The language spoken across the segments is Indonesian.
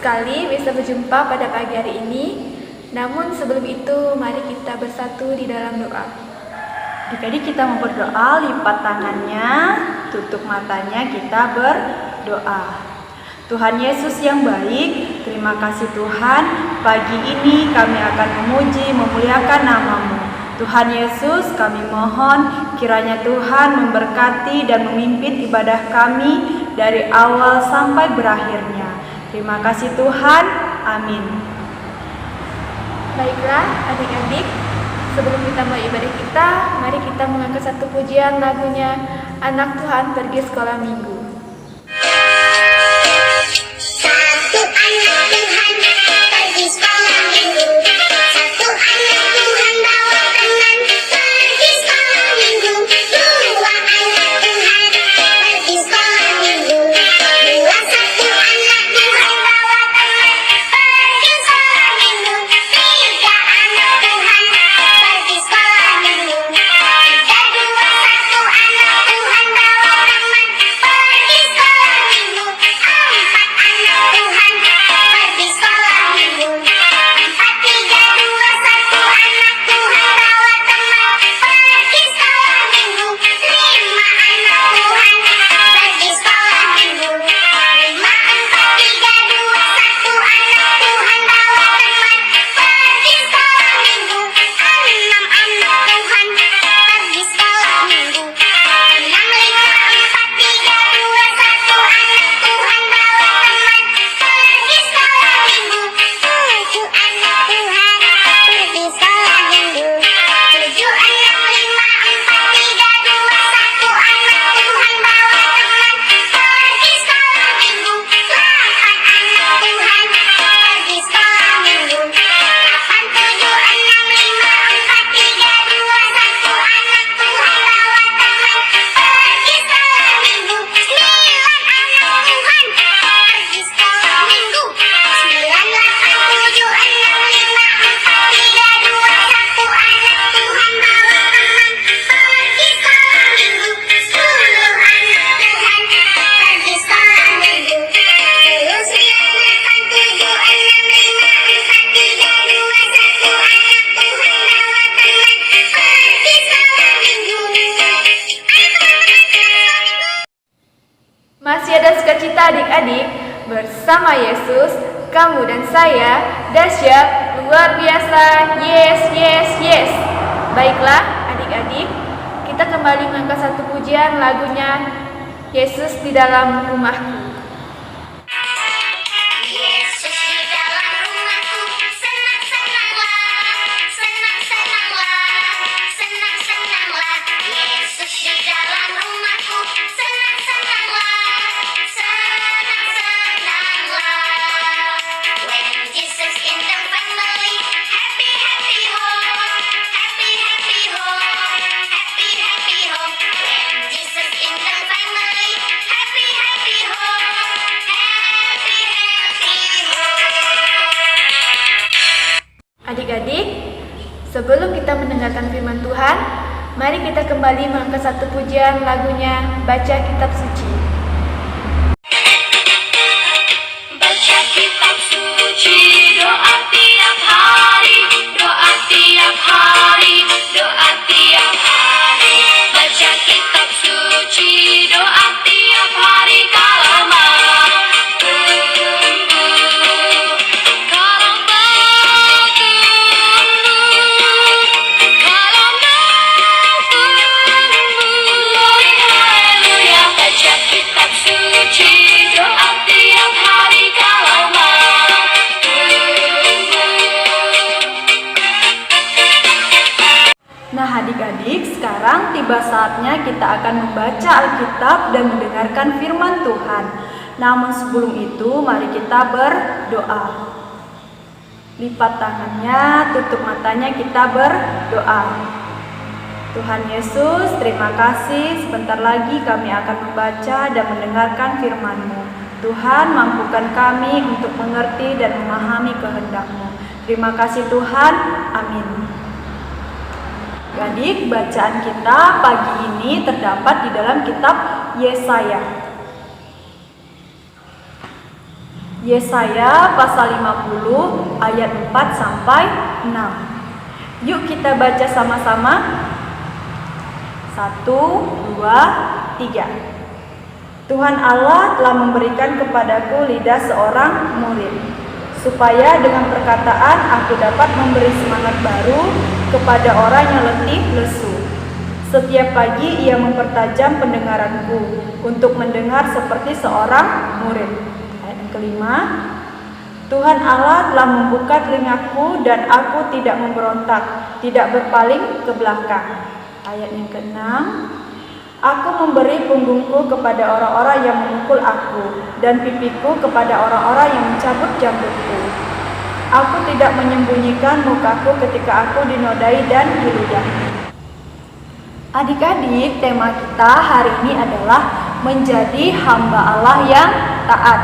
sekali bisa berjumpa pada pagi hari ini. Namun sebelum itu, mari kita bersatu di dalam doa. Adik-adik, kita mau berdoa, lipat tangannya, tutup matanya, kita berdoa. Tuhan Yesus yang baik, terima kasih Tuhan, pagi ini kami akan memuji, memuliakan nama-Mu. Tuhan Yesus, kami mohon kiranya Tuhan memberkati dan memimpin ibadah kami dari awal sampai berakhirnya. Terima kasih Tuhan, amin. Baiklah adik-adik, sebelum kita mulai ibadah kita, mari kita mengangkat satu pujian lagunya Anak Tuhan Pergi Sekolah Minggu. Satu anak Tuhan pergi sekolah minggu. Satu anak Tuhan bawa teman pergi sekolah minggu. Dua anak Tuhan pergi sekolah minggu. Satu anak Tuhan bawa teman pergi sekolah minggu. Tiga anak Tuhan pergi sekolah minggu. Tiga, dua, satu anak Tuhan bawa teman pergi sekolah minggu. Empat anak Tuhan pergi sekolah minggu. Empat, tiga, dua, satu anak Tuhan bawa teman pergi sekolah minggu. Lima anak Tuhan pergi sekolah minggu. Lima, empat, tiga, dua, satu anak Tuhan bawa teman pergi sekolah minggu. Enam anak Tuhan pergi sekolah minggu. Enam, lima, empat, tiga, dua, satu anak Tuhan bawa teman pergi sekolah minggu. Tujuh anak Tuhan pergi sekolah minggu. Tujuh, enam, lima, empat, tiga, dua, satu anak Tuhan bawa teman pergi sekolah minggu. Delapan anak Tuhan pergi sekolah minggu. Delapan, tujuh, enam, lima, empat, tiga, dua, satu anak Tuhan bawa teman pergi sekolah minggu. Sembilan anak Tuhan pergi sekolah minggu. Sembilan, delapan, tujuh, enam, lima, empat, tiga, dua, satu anak Tuhan bawa teman pergi sekolah minggu. Sepuluh anak Tuhan pergi sekolah minggu. Sepuluh, sembilan, delapan, tujuh, enam, lima, empat, tiga, dua, satu anak Tuhan bawa teman pergi sekolah minggu. Masih ada sukacita adik-adik, bersama Yesus, kamu dan saya dahsyat, luar biasa, yes, yes, yes. Baiklah adik-adik, kita kembali mengangkat satu pujian lagunya Yesus di dalam rumahku. Yesus di dalam rumahku, senang-senanglah, senang-senanglah, senang-senanglah. Yesus di dalam rumahku, senang-senanglah, senang-senanglah. When Jesus in the family, happy, happy home, happy, happy home, happy, happy home. When Jesus in the family, happy, happy home, happy, happy home. Adik-adik, sebelum kita mendengarkan firman Tuhan, mari kita kembali mengangkat satu pujian lagunya Baca Kitab Suci. Baca kitab suci, doa tiap hari, doa tiap hari, doa tiap hari. Baca kitab suci, doa tiap hari kalau mau tumbuh, kalau mau tumbuh, kalau mau tumbuh. Haleluya. Baca kitab suci, doa tiap hari kalau mau tumbuh. Nah adik-adik, sekarang tiba saatnya kita akan membaca Alkitab dan mendengarkan firman Tuhan. Namun sebelum itu, mari kita berdoa. Lipat tangannya, tutup matanya, kita berdoa. Tuhan Yesus, terima kasih. Sebentar lagi kami akan membaca dan mendengarkan firman-Mu. Tuhan, mampukan kami untuk mengerti dan memahami kehendak-Mu. Terima kasih Tuhan. Amin. Adik, bacaan kita pagi ini terdapat di dalam kitab Yesaya. Yesaya pasal 50 ayat 4 sampai 6. Yuk kita baca sama-sama. 1, 2, 3. Tuhan Allah telah memberikan kepadaku lidah seorang murid, supaya dengan perkataan aku dapat memberi semangat baru kepada orang yang letih lesu. Setiap pagi ia mempertajam pendengaranku untuk mendengar seperti seorang murid. Ayat yang kelima, Tuhan Allah telah membuka telingaku dan aku tidak memberontak, tidak berpaling ke belakang. Ayat yang keenam, aku memberi punggungku kepada orang-orang yang memukul aku dan pipiku kepada orang-orang yang mencabut janggutku. Aku tidak menyembunyikan mukaku ketika aku dinodai dan diludahi. Adik-adik, tema kita hari ini adalah menjadi hamba Allah yang taat.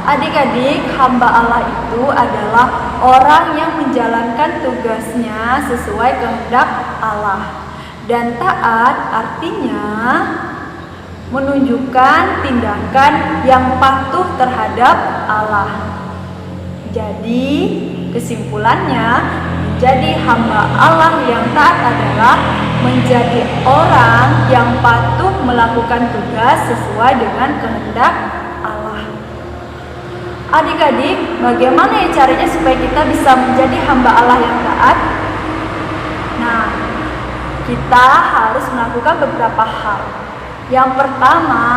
Adik-adik, hamba Allah itu adalah orang yang menjalankan tugasnya sesuai kehendak Allah. Dan taat artinya menunjukkan tindakan yang patuh terhadap Allah. Jadi, kesimpulannya, menjadi hamba Allah yang taat adalah menjadi orang yang patuh melakukan tugas sesuai dengan kehendak Allah. Adik-adik, bagaimana ya caranya supaya kita bisa menjadi hamba Allah yang taat? Nah, kita harus melakukan beberapa hal. Yang pertama,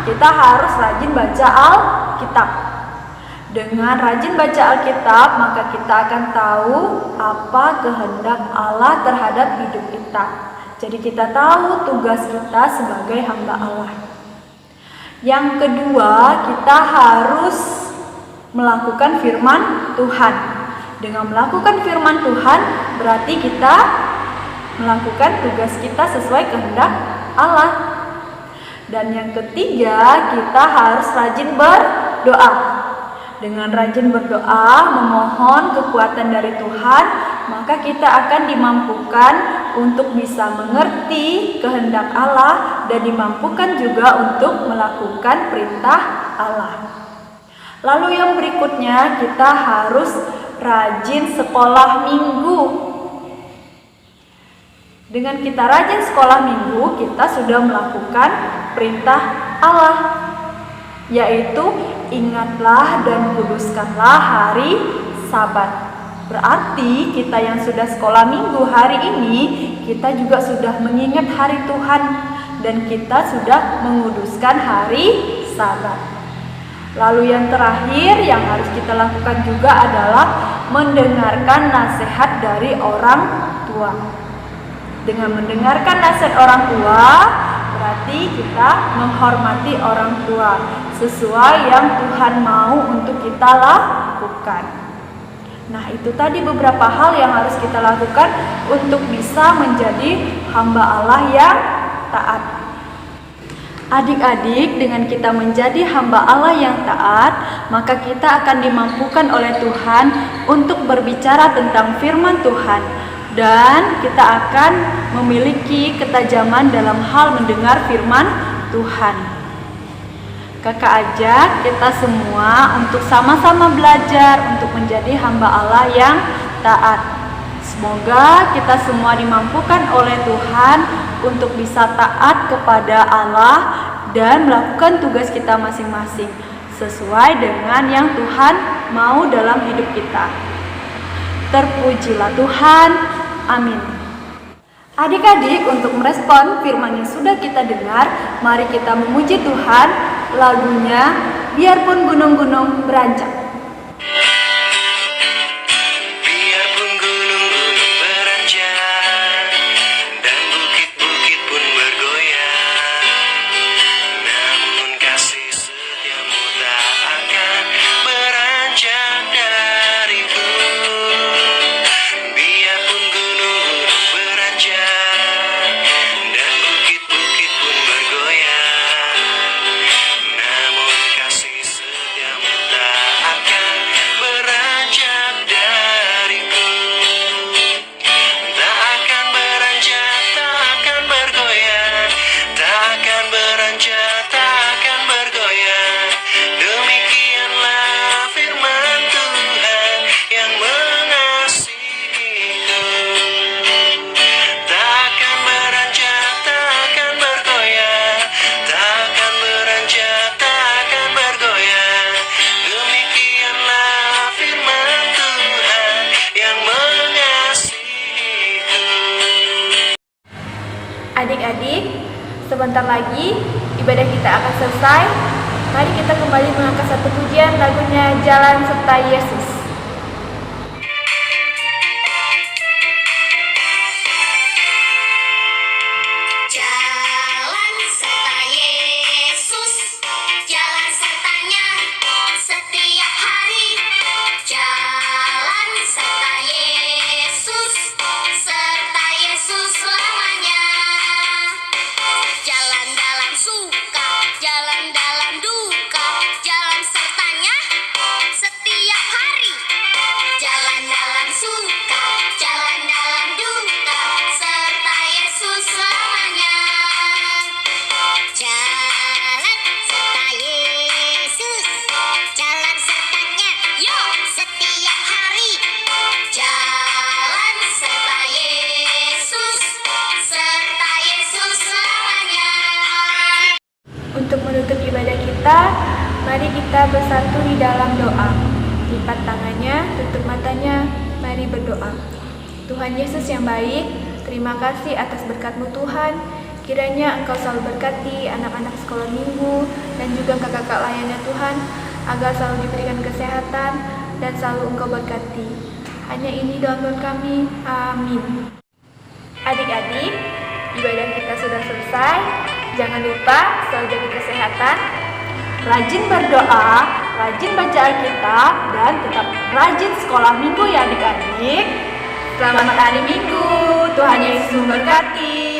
kita harus rajin baca Alkitab. Dengan rajin baca Alkitab, maka kita akan tahu apa kehendak Allah terhadap hidup kita. Jadi kita tahu tugas kita sebagai hamba Allah. Yang kedua, kita harus melakukan firman Tuhan. Dengan melakukan firman Tuhan, berarti kita melakukan tugas kita sesuai kehendak Allah. Dan yang ketiga, kita harus rajin berdoa. Dengan rajin berdoa, memohon kekuatan dari Tuhan, maka kita akan dimampukan untuk bisa mengerti kehendak Allah dan dimampukan juga untuk melakukan perintah Allah. Lalu yang berikutnya, kita harus rajin sekolah minggu. Dengan kita rajin sekolah minggu, kita sudah melakukan perintah Allah, yaitu ingatlah dan kuduskanlah hari Sabat. Berarti kita yang sudah sekolah minggu hari ini, kita juga sudah mengingat hari Tuhan dan kita sudah menguduskan hari Sabat. Lalu yang terakhir yang harus kita lakukan juga adalah mendengarkan nasihat dari orang tua. Dengan mendengarkan nasihat orang tua, berarti kita menghormati orang tua sesuai yang Tuhan mau untuk kita lakukan. Nah, itu tadi beberapa hal yang harus kita lakukan untuk bisa menjadi hamba Allah yang taat. Adik-adik, dengan kita menjadi hamba Allah yang taat, maka kita akan dimampukan oleh Tuhan untuk berbicara tentang firman Tuhan. Dan kita akan memiliki ketajaman dalam hal mendengar firman Tuhan. Kakak ajak kita semua untuk sama-sama belajar untuk menjadi hamba Allah yang taat. Semoga kita semua dimampukan oleh Tuhan untuk bisa taat kepada Allah dan melakukan tugas kita masing-masing sesuai dengan yang Tuhan mau dalam hidup kita. Terpujilah Tuhan. Amin. Adik-adik, untuk merespon firman yang sudah kita dengar, mari kita memuji Tuhan. Lagunya Biarpun Gunung-gunung Beranjak. Biarpun gunung-gunung beranjak dan bukit-bukit pun bergoyang, namun kasih setiamu tak akan beranjak dariku. Biarpun gunung-gunung beranjak dan bukit-bukit pun bergoyang, namun kasih setiamu tak Sebentar lagi ibadah kita akan selesai. Mari kita kembali mengangkat satu pujian lagunya Jalan Serta Yesus. Jalan serta Yesus, jalan sertanya setiap hari. Jalan serta Yesus, serta Yesus selamanya. Jalan dalam suka, jalan dalam duka, jalan sertanya setiap hari. Jalan dalam suka, jalan dalam duka, serta Yesus selamanya. Jalan serta Yesus, jalan sertanya, yuk setiap hari. Jalan serta Yesus, serta Yesus selamanya. Untuk menutup ibadah kita, mari kita bersatu di dalam doa. Lipat tangannya, tutup matanya, mari berdoa. Tuhan Yesus yang baik, terima kasih atas berkat-Mu Tuhan. Kiranya Engkau selalu berkati anak-anak sekolah minggu dan juga kakak-kakak lainnya Tuhan, agar selalu diberikan kesehatan dan selalu Engkau berkati. Hanya ini doa kami, amin. Adik-adik, ibadah kita sudah selesai. Jangan lupa selalu jaga kesehatan. Rajin berdoa, rajin baca Alkitab, dan tetap rajin sekolah minggu ya adik-adik. Selamat hari Minggu, Tuhan Yesus memberkati.